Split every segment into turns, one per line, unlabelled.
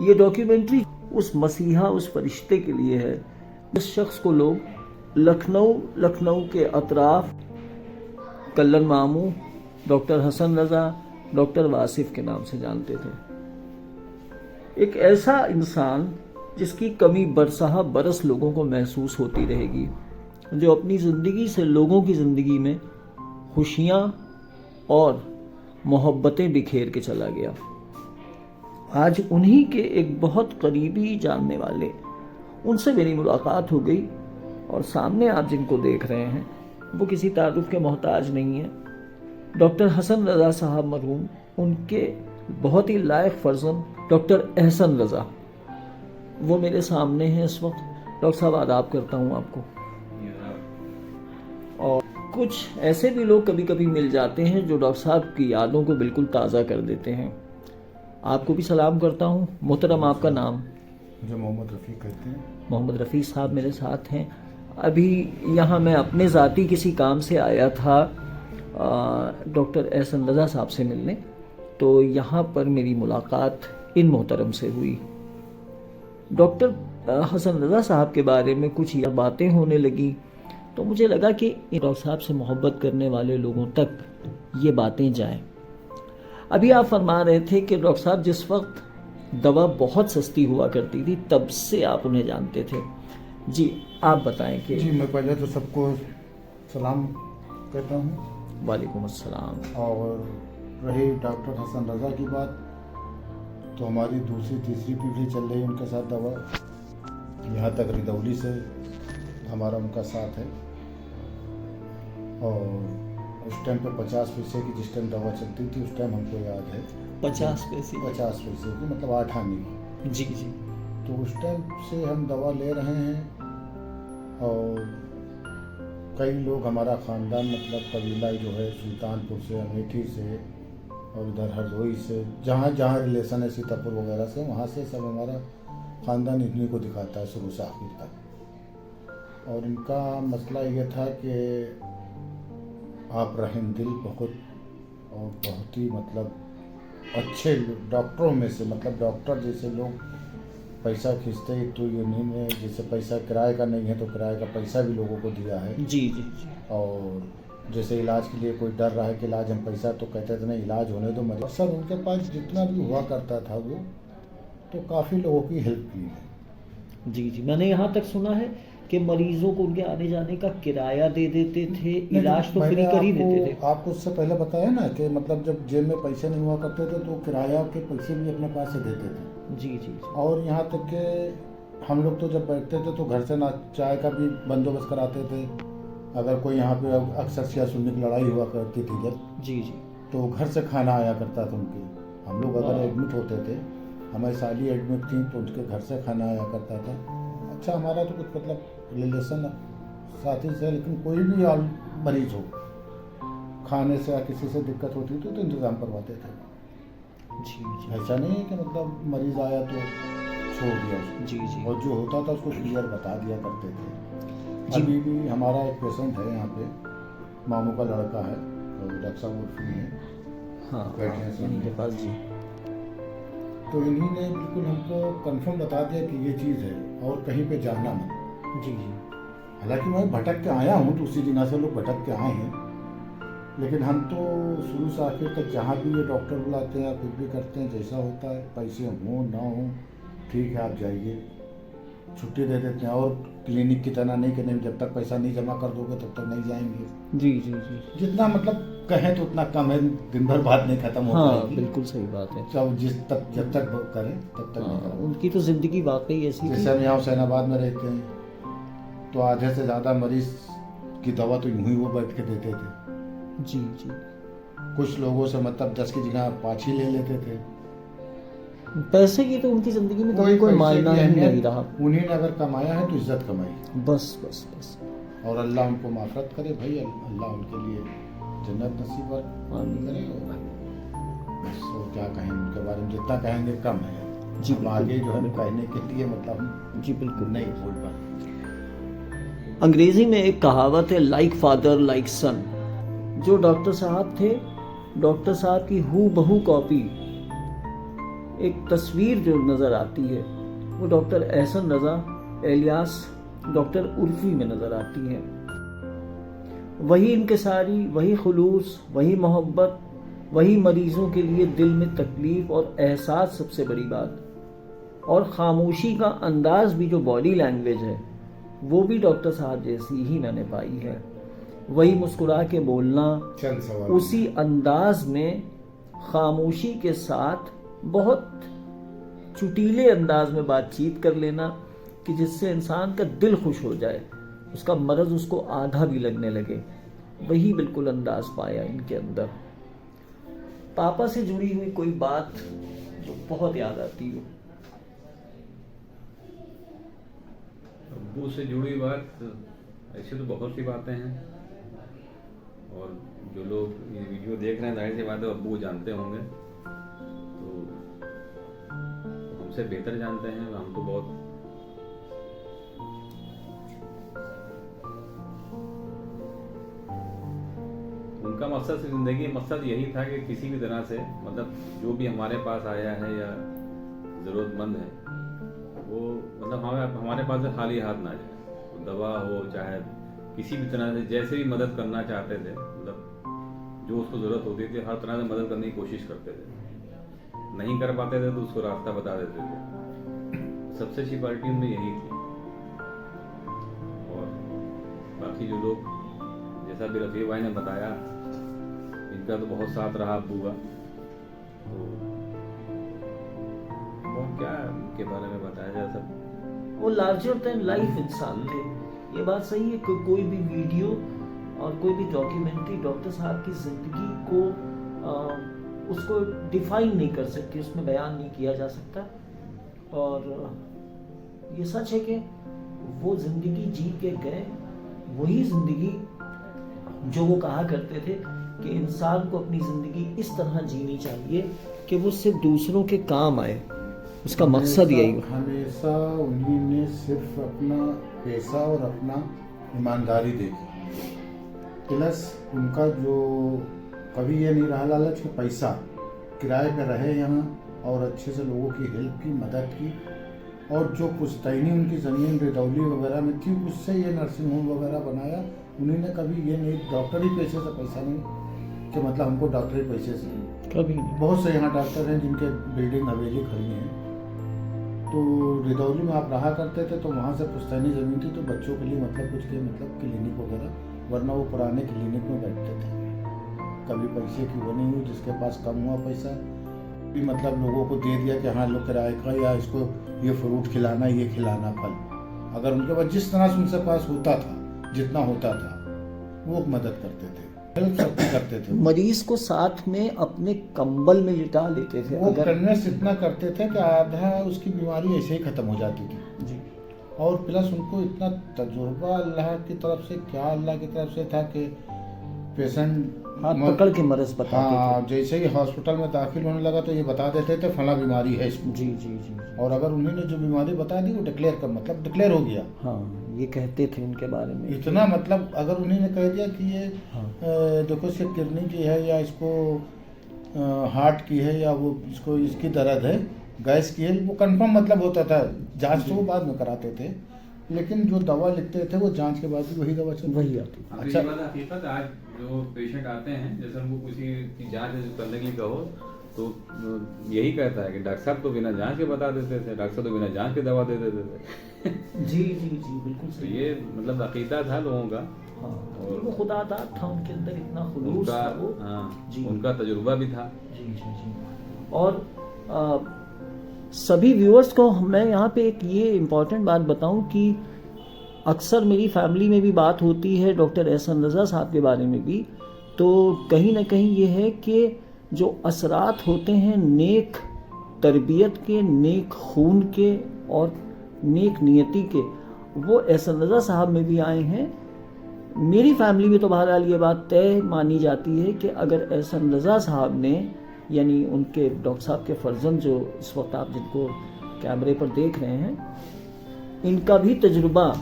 ये डॉक्यूमेंट्री उस मसीहा, उस फरिश्ते के लिए है जिस शख्स को लोग लखनऊ के अतराफ कल्लन मामू, डॉक्टर हसन रज़ा, डॉक्टर वासिफ के नाम से जानते थे। एक ऐसा इंसान जिसकी कमी बरसहा बरस लोगों को महसूस होती रहेगी, जो अपनी ज़िंदगी से लोगों की ज़िंदगी में खुशियाँ और मोहब्बतें बिखेर के चला गया। आज उन्हीं के एक बहुत करीबी जानने वाले, उनसे मेरी मुलाकात हो गई और सामने आप जिनको देख रहे हैं वो किसी तारुफ के मोहताज नहीं है। डॉक्टर हसन रज़ा साहब मरहूम, उनके बहुत ही लायक फर्जंद डॉक्टर एहसन रज़ा, वो मेरे सामने हैं इस वक्त। डॉक्टर साहब आदाब करता हूँ आपको। और कुछ ऐसे भी लोग कभी कभी मिल जाते हैं जो डॉक्टर साहब की यादों को बिल्कुल ताज़ा कर देते हैं। आपको भी सलाम करता हूँ। मोहतरम, आपका नाम?
मुझे मोहम्मद रफ़ी कहते हैं।
मोहम्मद रफ़ी साहब मेरे साथ हैं। अभी यहाँ मैं अपने ज़ाती किसी काम से आया था डॉक्टर एहसन रज़ा साहब से मिलने, तो यहाँ पर मेरी मुलाकात इन मोहतरम से हुई। डॉक्टर हसन रज़ा साहब के बारे में कुछ बातें होने लगी तो मुझे लगा कि डॉक्टर साहब से मोहब्बत करने वाले लोगों तक ये बातें जाएं। अभी आप फरमा रहे थे कि डॉक्टर साहब जिस वक्त दवा बहुत सस्ती हुआ करती थी तब से आप उन्हें जानते थे। जी, आप बताएं कि।
जी, मैं पहले तो सबको सलाम कहता हूँ।
वालेकुम अस्सलाम।
और रही डॉक्टर हसन रज़ा की बात, तो हमारी दूसरी तीसरी पीढ़ी चल रही उनके साथ दवा, यहाँ तक रिदौली से हमारा उनका साथ है। और उस टाइम पे 50 पैसे की जिस टाइम दवा चलती थी उस टाइम हमको याद है
50 पैसे
की, मतलब 8 आने।
जी जी।
तो उस टाइम से हम दवा ले रहे हैं और कई लोग हमारा ख़ानदान, मतलब कबीला जो है सुल्तानपुर से, अमेठी से और उधर हरदोई से, जहाँ जहाँ रिलेशन है सीतापुर वगैरह से, वहाँ से सब हमारा ख़ानदान इन्हीं को दिखाता है शुरू से आखिर तक। और इनका मसला ये था कि आप रहम दिल बहुत और बहुत ही मतलब अच्छे डॉक्टरों में से, मतलब डॉक्टर जैसे लोग पैसा खींचते ही, तो इन्हीं ने जैसे पैसा किराए का नहीं है तो किराए का पैसा भी लोगों को दिया है।
जी जी जी।
और जैसे इलाज के लिए कोई डर रहा है कि इलाज हम पैसा, तो कहते थे नहीं इलाज होने दो मरीज। सर उनके पास जितना भी हुआ करता था वो तो काफ़ी लोगों की हेल्प की है।
जी जी, मैंने यहाँ तक सुना है कि मरीजों को उनके आने जाने का किराया दे देते थे, इलाज तो फ्री कर ही देते थे।
आपको उससे पहले बताया ना कि मतलब जब जेब में पैसे नहीं हुआ करते थे तो किराया के पैसे भी अपने पास से देते थे।
जी जी जी।
और यहाँ तक कि हम लोग तो जब बैठते थे तो घर से ना चाय का भी बंदोबस्त कराते थे। अगर कोई यहाँ पे अक्सर सिया सुन्नी की लड़ाई हुआ करती थी जब,
जी जी,
तो घर से खाना आया करता था उनके। हम लोग अगर एडमिट होते थे, हमारी साली एडमिट थी तो उनके घर से खाना आया करता था। अच्छा, हमारा तो कुछ मतलब रिलेशन साथी से, लेकिन कोई भी मरीज हो, खाने से या किसी से दिक्कत होती तो इंतज़ाम करवाते थे।
जी जी।
ऐसा नहीं है कि मतलब मरीज़ आया तो छोड़ दिया उसको।
जी जी।
और जो होता था उसको क्लियर बता दिया करते थे।
जी।
अभी भी हमारा एक पेशेंट है यहाँ पे, मामू का लड़का है, और डॉक्टर साहब उर्फी हैं।
हाँ,
इन्हीं
के पास। जी।
तो इन्हीं ने बिल्कुल हमको कंफर्म बता दिया कि ये चीज़ है और कहीं पे जाना मत।
जी जी।
हालांकि मैं भटक के आया हूँ, तो उसी दिन से लोग भटक के आए हैं, लेकिन हम तो शुरू से आखिर तक जहाँ भी ये डॉक्टर बुलाते हैं या कुछ भी करते हैं, जैसा होता है, पैसे हों ना हों, ठीक है आप जाइए, छुट्टी दे देते हैं। और क्लिनिक की तरह नहीं कि नहीं जब तक पैसा नहीं जमा कर दोगे तब तक नहीं जाएंगे।
जी जी जी।
जितना मतलब कहें तो उतना कम है, दिन भर बात नहीं खत्म हो
हाँ,
पाएगी।
बिल्कुल सही बात है।
चाहे जब तक करें तब तक नहीं करें।
उनकी तो जिंदगी वाकई ऐसी थी।
जैसे हम यहाँ हुसैनाबाद में रहते हैं तो आधे से ज़्यादा मरीज की दवा तो यूं ही वो बैठ के देते थे।
जी जी।
कुछ लोगों से मतलब 10 की जगह 5 ही ले लेते थे।
पैसे की तो उनकी जिंदगी में कभी कोई मायना ही नहीं रहा।
उन्हीं ने अगर कमाया है तो इज्जत कमाई,
बस बस बस।
और अल्लाह उनको माफ़रत करे भाई, अल्लाह उनके लिए जन्नत नसीब करे। बस और क्या कहें उनके बारे में, जितना कहेंगे कम है।
जी,
हम आगे जो है कहने के लिए मतलब
जी बिल्कुल
नहीं बोल पाते।
अंग्रेजी में एक कहावत है, लाइक फादर लाइक सन। जो डॉक्टर साहब थे, डॉक्टर साहब की हूबहू कॉपी एक तस्वीर जो नज़र आती है वो डॉक्टर एहसन रज़ा एलियास डॉक्टर उर्फी में नज़र आती है। वही इंकिसारी, वही खुलूस, वही मोहब्बत, वही मरीज़ों के लिए दिल में तकलीफ़ और एहसास सबसे बड़ी बात, और ख़ामोशी का अंदाज़ भी जो बॉडी लैंग्वेज है वो भी डॉक्टर साहब जैसी ही मैंने पाई है। वही मुस्कुरा के बोलना, उसी अंदाज में ख़ामोशी के साथ बहुत चुटीले अंदाज में बातचीत कर लेना कि जिससे इंसान का दिल खुश हो जाए, उसका मर्ज़ उसको आधा भी लगने लगे। वही बिल्कुल अंदाज पाया इनके अंदर। पापा से जुड़ी हुई कोई बात जो बहुत याद आती हो?
अब्बू से जुड़ी बात ऐसे तो बहुत सी बातें हैं, और जो लोग ये वीडियो देख रहे हैं जाहिर सी बात है अब्बू जानते होंगे, तो हमसे बेहतर जानते हैं। हम तो बहुत उनका मकसद से ज़िंदगी मकसद यही था कि किसी भी तरह से मतलब जो भी हमारे पास आया है या ज़रूरतमंद है वो मतलब हमारे पास से खाली हाथ ना जाए। तो दवा हो चाहे किसी भी तरह से जैसे भी मदद करना चाहते थे, मतलब जो उसको ज़रूरत होती थी हर तरह से मदद करने की कोशिश करते थे। नहीं कर पाते थे तो उसको रास्ता बता देते थे। सबसे अच्छी क्वालिटी उनमें यही थी। और बाकी जो लोग जैसा भी रफ़ी भाई ने बताया, इनका तो बहुत साथ रहा अब्बू का। तो और क्या उनके बारे में बताया जाए, सब
वो लार्जर देन लाइफ इंसान थे। ये बात सही है कि कोई भी वीडियो और कोई भी डॉक्यूमेंट्री डॉक्टर साहब की ज़िंदगी को उसको डिफाइन नहीं कर सकती, उसमें बयान नहीं किया जा सकता। और ये सच है कि वो ज़िंदगी जी के गए, वही ज़िंदगी जो वो कहा करते थे कि इंसान को अपनी ज़िंदगी इस तरह जीनी चाहिए कि वो सिर्फ दूसरों के काम आए। उसका मकसद यही
हमेशा उन्हीं ने सिर्फ अपना पैसा और अपना ईमानदारी देखी। प्लस उनका जो कभी ये नहीं रहा लालच कि पैसा, किराए पे रहे यहाँ और अच्छे से लोगों की हेल्प की, मदद की। और जो पुश्तैनी उनकी ज़मीन रिदौली वगैरह में थी उससे ये नर्सिंग होम वगैरह बनाया। उन्होंने कभी ये नहीं डॉक्टरी पैसे से पैसा नहीं कि मतलब हमको डॉक्टरी पैसे से
कभी नहीं।
बहुत से यहाँ डॉक्टर हैं जिनके बिल्डिंग हवेली खड़ी हैं। तो रिदौली में आप रहा करते थे तो वहाँ से पुश्तैनी ज़मीन थी, तो बच्चों के लिए मतलब कुछ के मतलब क्लिनिक वगैरह, वरना वो पुराने क्लिनिक में बैठते थे। कभी पैसे की वो नहीं हुई, जिसके पास कम हुआ पैसा भी मतलब लोगों को दे दिया कि हाँ लो किराए का, या इसको ये फ्रूट खिलाना, ये खिलाना, फल। अगर उनके पास जिस तरह से उनसे पास होता था, जितना होता था, वो मदद करते थे, हेल्प सबकी करते थे।
मरीज को साथ में अपने कंबल में लिटा लेते थे।
वो कन्वेंस इतना करते थे कि आधा उसकी बीमारी ऐसे ही खत्म हो जाती थी
जी।
और प्लस उनको इतना तजुर्बा अल्लाह की तरफ से, क्या अल्लाह की तरफ से था कि पेशेंट
हाथ पकड़ के मर्ज बताते
हाँ, जैसे ही हॉस्पिटल में दाखिल होने लगा तो ये बता देते थे फला बीमारी है इसको।
जी जी जी।
और अगर उन्होंने जो बीमारी बता दी वो डिक्लेयर कर मतलब डिक्लेयर हो गया।
हाँ, ये कहते थे उनके बारे में।
इतना मतलब अगर उन्होंने कह दिया कि ये
हाँ।
देखो इसके किडनी की है, या इसको हार्ट की है, या वो इसको इसकी दर्द है, गैस की है, वो कंफर्म मतलब होता था। जांच तो वो बाद में कराते थे, लेकिन जो दवा लिखते थे वो जांच के बाद भी वही दवा चलती
वही आती।
अच्छा हकीकत। आज जो पेशेंट आते हैं, जैसे उनको किसी की जांच करने के लिए कहो तो यही कहता है कि डॉक्टर साहब तो बिना जांच के बता देते थे, डॉक्टर साहब तो बिना जांच के दवा दे देते थे।
जी जी जी, बिल्कुल
तो
सही।
ये मतलब अकीदा था लोगों का।
हाँ,
और
वो खुदादाद था उनके अंदर, इतना खुलूस
उनका
था वो। जी।
उनका तजुर्बा भी था।
जी जी जी। और सभी व्यूअर्स को मैं यहाँ पे एक ये इम्पॉर्टेंट बात बताऊं कि अक्सर मेरी फैमिली में भी बात होती है डॉक्टर एहसन रज़ा साहब के बारे में भी, तो कहीं ना कहीं ये है कि जो असरात होते हैं नेक तरबियत के, नेक खून के और नेक नियति के, वो एहसन रज़ा साहब में भी आए हैं। मेरी फैमिली में तो बहरहाल ये बात तय मानी जाती है कि अगर एहसन रज़ा साहब ने, यानी उनके डॉक्टर साहब के फर्जंद जो इस वक्त आप जिनको कैमरे पर देख रहे हैं, इनका भी तजुर्बा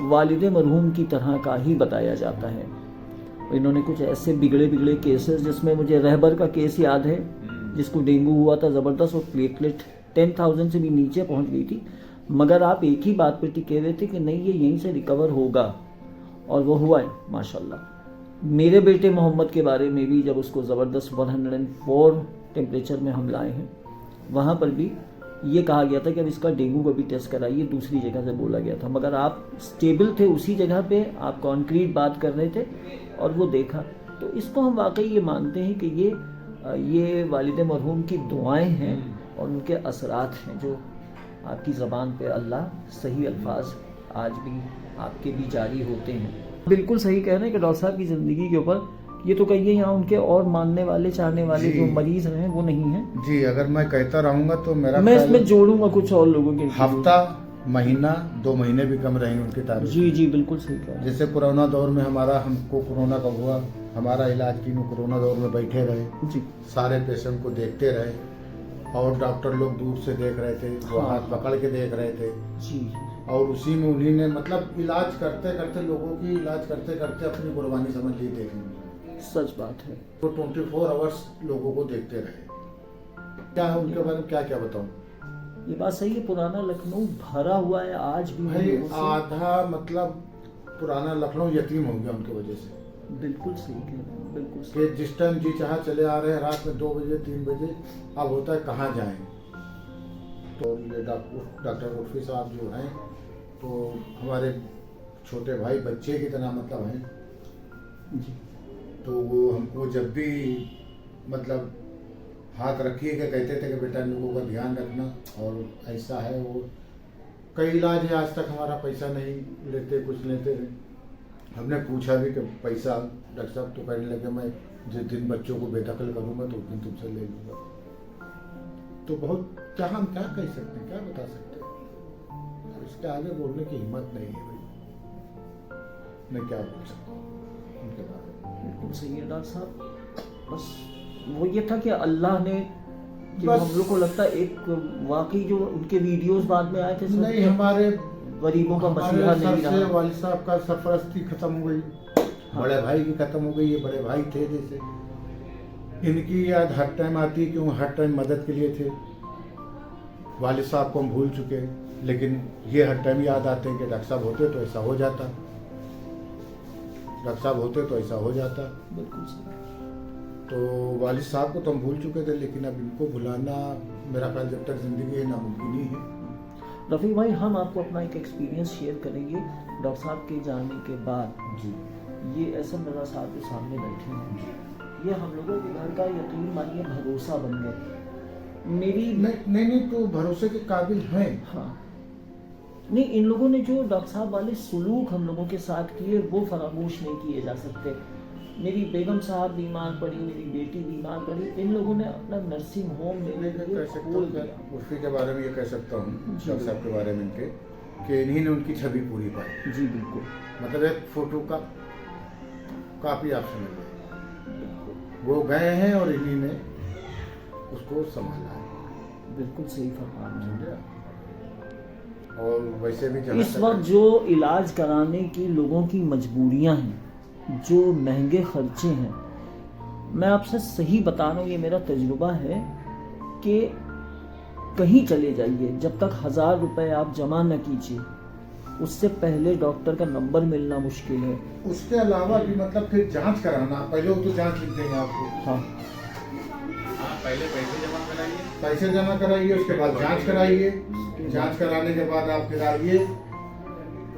वालिद मरहूम की तरह का ही बताया जाता है। इन्होंने कुछ ऐसे बिगड़े बिगड़े केसेस, जिसमें मुझे रहबर का केस याद है जिसको डेंगू हुआ था ज़बरदस्त, और प्लेटलेट 10,000 से भी नीचे पहुंच गई थी, मगर आप एक ही बात पे टिके हुए थे कि नहीं ये यहीं से रिकवर होगा, और वो हुआ है माशाल्लाह। मेरे बेटे मोहम्मद के बारे में भी जब उसको ज़बरदस्त 104 टेम्परेचर में हम लाए हैं, वहाँ पर भी ये कहा गया था कि अब इसका डेंगू का भी टेस्ट कराइए, दूसरी जगह से बोला गया था, मगर आप स्टेबल थे उसी जगह पे, आप कॉन्क्रीट बात कर रहे थे और वो देखा। तो इसको हम वाकई ये मानते हैं कि ये वालिद मरहूम की दुआएं हैं और उनके असरात हैं, जो आपकी ज़बान पे अल्लाह सही अल्फाज आज भी आपके भी जारी होते हैं। बिल्कुल सही कह रहे हैं कि डॉक्टर साहब की ज़िंदगी के ऊपर ये तो कहिए यहाँ उनके और मानने वाले चाहने वाले
जी।
जो मरीज हैं वो नहीं हैं।
जी, अगर मैं कहता रहूँगा तो मेरा
मैं
ख्याल
इसमें जोड़ूंगा कुछ और लोगों के
हफ्ता, महीना, 2 महीने भी कम रहेंगे उनकी तारीख।
जी जी बिल्कुल सही कह रहे हैं।
जैसे कोरोना दौर में हमको कोरोना का हुआ, हमारा इलाज की कोरोना दौर में बैठे रहे,
जी
सारे पेशेंट को देखते रहे और डॉक्टर लोग दूर से देख रहे थे, वो
हाँ।
हाथ पकड़ के देख रहे थे,
जी
और उसी में उन्हीं ने मतलब इलाज करते करते लोगों की इलाज करते करते अपनी कुर्बानी समझ ली देखने में।
सच बात है।
तो 24 आवर्स लोगों को देखते रहे। क्या है उनके बारे में क्या क्या बताऊं?
ये बात सही है, पुराना लखनऊ भरा हुआ है आज भी
भाई
लोगों से।
आधा मतलब पुराना लखनऊ यतीम हो गया उनकी वजह से,
बिल्कुल सही कह रहे हैं, बिल्कुल सही।
कि जिस टाइम जी चाह चले आ रहे हैं रात में 2 बजे 3 बजे, अब होता है कहाँ जाएं। तो ये डॉक्टर उर्फी साहब जो हैं तो हमारे छोटे भाई बच्चे की तरह मतलब हैं।
जी
तो वो हमको जब भी मतलब हाथ रखिए के कहते थे कि बेटा इन लोगों का ध्यान रखना, और ऐसा है वो कई इलाज है आज तक हमारा पैसा नहीं लेते, कुछ लेते नहीं। हमने पूछा भी कि पैसा, डॉक्टर साहब तो कहने लगे मैं जिस दिन बच्चों को बेदखल करूंगा तो उस दिन तुमसे ले लूंगा। तो बहुत क्या हम क्या कह सकते हैं, क्या बता सकते हैं, इसके आगे बोलने की हिम्मत नहीं है भाई। मैं क्या बोल सकता हूँ उनके बारे में।
बिल्कुल सही है डॉक्टर साहब। बस वो ये था कि अल्लाह ने कि
बस-
हम लोग को लगता है एक वाकई जो उनके वीडियोस बाद में आए थे सब
नहीं, हमारे
गरीबों का मसीहा
हमारे
नहीं
सर से
रहा।
वालिद साहब का सरपरस्ती खत्म हो गई, बड़े भाई की खत्म हो गई। ये बड़े भाई थे जैसे, इनकी याद हर टाइम आती है, क्यों हर टाइम मदद के लिए थे। वालिद साहब को हम भूल चुके हैं, लेकिन ये हर टाइम याद आते हैं कि डॉक्टर साहब होते तो ऐसा हो जाता, डॉक्टर साहब होते तो ऐसा हो जाता।
बिल्कुल सही।
तो वालिद साहब को तो हम भूल चुके थे, लेकिन अब इनको भुलाना मेरा ख्याल जब तक जिंदगी है नामुमकिन ही है।
रफ़ी भाई, हम आपको अपना एक एक्सपीरियंस शेयर करेंगे डॉक्टर साहब के जाने के बाद।
जी
ये एसएम रज़ा साहब के सामने बैठे हैं, ये हम लोगों के घर का यकीन मानिए भरोसा बन गए। मेरी
नहीं तो भरोसे के काबिल हैं।
हाँ नहीं, इन लोगों ने जो डॉक्टर साहब वाले सलूक हम लोगों के साथ किए वो फरामोश नहीं किए जा सकते। मेरी बेगम साहब बीमार पड़ी, मेरी बेटी बीमार पड़ी, इन लोगों ने अपना नर्सिंग होम मेरे
कह
लिए
सकता
खोल
हूँ,
दिया।
उर्फी के बारे में ये कह सकता हूँ,
जी।
डॉक्टर साहब के बारे में इनके, कि इन्हीं ने उनकी छवि पूरी पाई।
जी बिल्कुल
मतलब एक फोटो का काफी ऑप्शन है, वो गए हैं और इन्हीं ने उसको संभाला है।
बिल्कुल सही फरमा रहे हैं।
समझे? और वैसे भी जहाँ
इस
तक-
वक्त जो इलाज कराने की लोगों की मजबूरियां हैं, जो महंगे खर्चे हैं, मैं आपसे सही बता रहा हूँ, ये मेरा तजुर्बा है कि कहीं चले जाइए, जब तक 1000 रुपए आप जमा न कीजिए उससे पहले डॉक्टर का नंबर मिलना मुश्किल है।
उसके अलावा भी मतलब फिर जांच कराना, पहले वो तो जांच लिख देंगे आपको,
हाँ
हाँ, पहले पैसे जमा कराइए,
पैसे जमा कराइए, उसके बाद जांच कराइए, जांच कराने के बाद आप फिर आइए।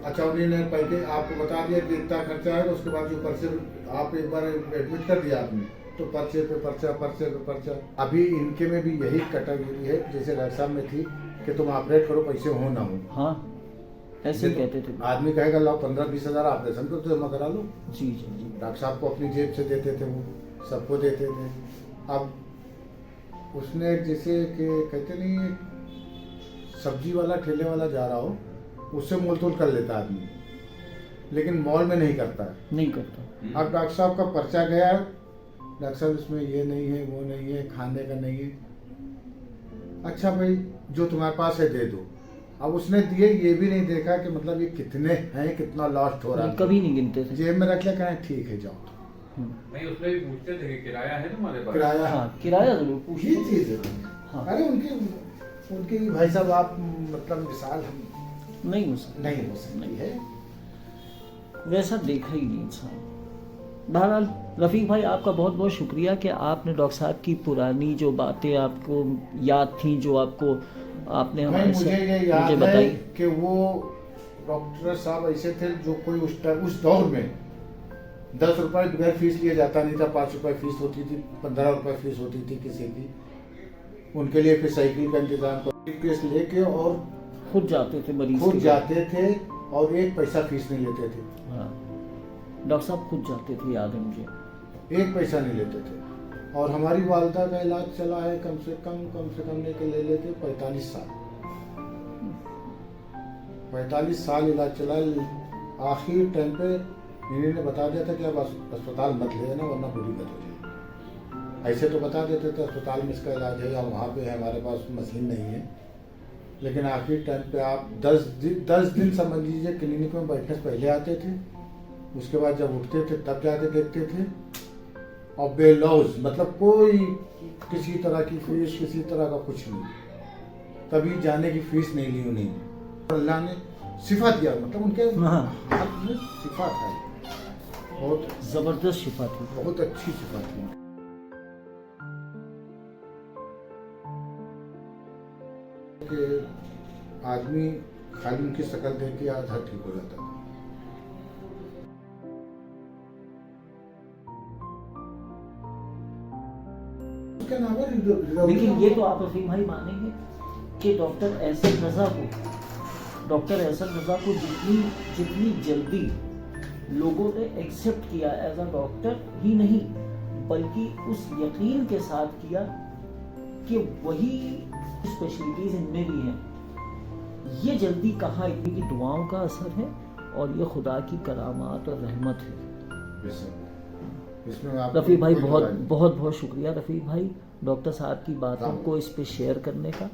अच्छा, उन्हीं ने पहले आपको बता दिया कि इतना खर्चा है, उसके बाद जो पर्चे आप एक बार एडमिट कर दिया आपने, तो पर्चे पे पर्चा, पर्चे पे पर्चा। अभी इनके में भी यही कैटेगरी है जैसे डॉक्टर साहब में थी कि तुम ऑपरेट करो, पैसे हो ना हो।
हाँ ऐसे ही कहते थे।
आदमी कहेगा लाओ 15-20 हजार ऑपरेशन को तो जमा करा लो।
जी जी जी
डॉक्टर साहब को अपनी जेब से देते थे, वो सबको देते थे। अब उसने जैसे कि कहते नहीं, सब्जी वाला ठेले वाला जा रहा हो, उससे मोल तोल कर लेता आदमी, लेकिन मॉल में नहीं करता है।
नहीं करता।
अब डॉक्टर साहब का पर्चा गया, डॉक्टर साहब इसमें ये नहीं है, वो नहीं है, खाने का नहीं है। अच्छा भाई, जो तुम्हारे पास है दे दो। अब उसने दिए, ये भी नहीं देखा कि मतलब ये कितने हैं, कितना लॉस्ट हो रहा है।
कभी नहीं गिनते थे।
जेब में रख लिया, कहें ठीक है जाओ।
नहीं उसमें भी पूछते थे कि किराया है तुम्हारे पास?
किराया
हाँ किराया जरूर
ये
पूछिए।
चीज है।
हाँ।
अरे उनकी भाई साहब आप मतलब मिसाल हम
नहीं हो सकता,
नहीं हो सकती है।
वैसा देखा ही नहीं इंसान। बहरहाल रफ़ीक भाई आपका बहुत बहुत शुक्रिया कि आपने डॉक्टर साहब की पुरानी जो बातें आपको याद थी, जो आपको आपने
भाई
हमारे
मुझे
से
ये याद
मुझे
है
बताई।
कि वो डॉक्टर साहब ऐसे थे जो कोई उस दौर में 10 रुपए बगैर फीस लिए जाता नहीं था। 5 रुपए फीस होती थी, 15 रुपए फीस होती थी किसी की। उनके लिए फिर साइकिल का इंतजाम कर लेके और
खुद जाते थे मरीज
खुद
के
जाते थे और 1 पैसा फीस नहीं लेते थे।
घर। हाँ डॉक्टर साहब खुद जाते थे, याद है मुझे।
1 पैसा नहीं लेते थे। और हमारी वालदा का इलाज चला है कम से कम लेके ले लेते 45 साल। 45 साल इलाज चला। आखिर टाइम पे इन्होंने बता दिया था कि अब अस्पताल मत ले जाना वरना बुरी बात हो जाएगी। ऐसे तो बता देते थे अस्पताल में इसका इलाज है या वहाँ पे है, हमारे पास मशीन नहीं है। लेकिन आखिर टाइम पे आप 10 दिन समझ लीजिए क्लिनिक में बैठने से पहले आते थे। उसके बाद जब उठते थे तब जाके देखते थे। और बेलौज मतलब कोई किसी तरह की फीस, किसी तरह का कुछ नहीं। कभी जाने की फीस नहीं ली उन्हें। अल्लाह ने सिफा दिया, मतलब उनके
हाँ।
हाथ में सिफा था। बहुत
जबरदस्त शिफा थी।
बहुत अच्छी सिफा थी। कि आदमी खाली उनकी शक्ल देख के आधा ठीक हो जाता था। उसका नाम है
लेकिन ये तो आप रफ़ीक भाई मानेंगे कि डॉक्टर एहसन रज़ा को जितनी जल्दी लोगों ने एक्सेप्ट किया एज अ डॉक्टर ही नहीं, बल्कि उस यकीन के साथ किया कि वही स्पेशलिटीज इनमें भी हैं। ये जल्दी कहाँ, इनकी दुआओं का असर है और ये खुदा की करामात और रहमत है।
इसमें आप
रफ़ीक भाई बहुत बहुत शुक्रिया रफ़ीक भाई, डॉक्टर साहब की बातों को इस पे शेयर करने का।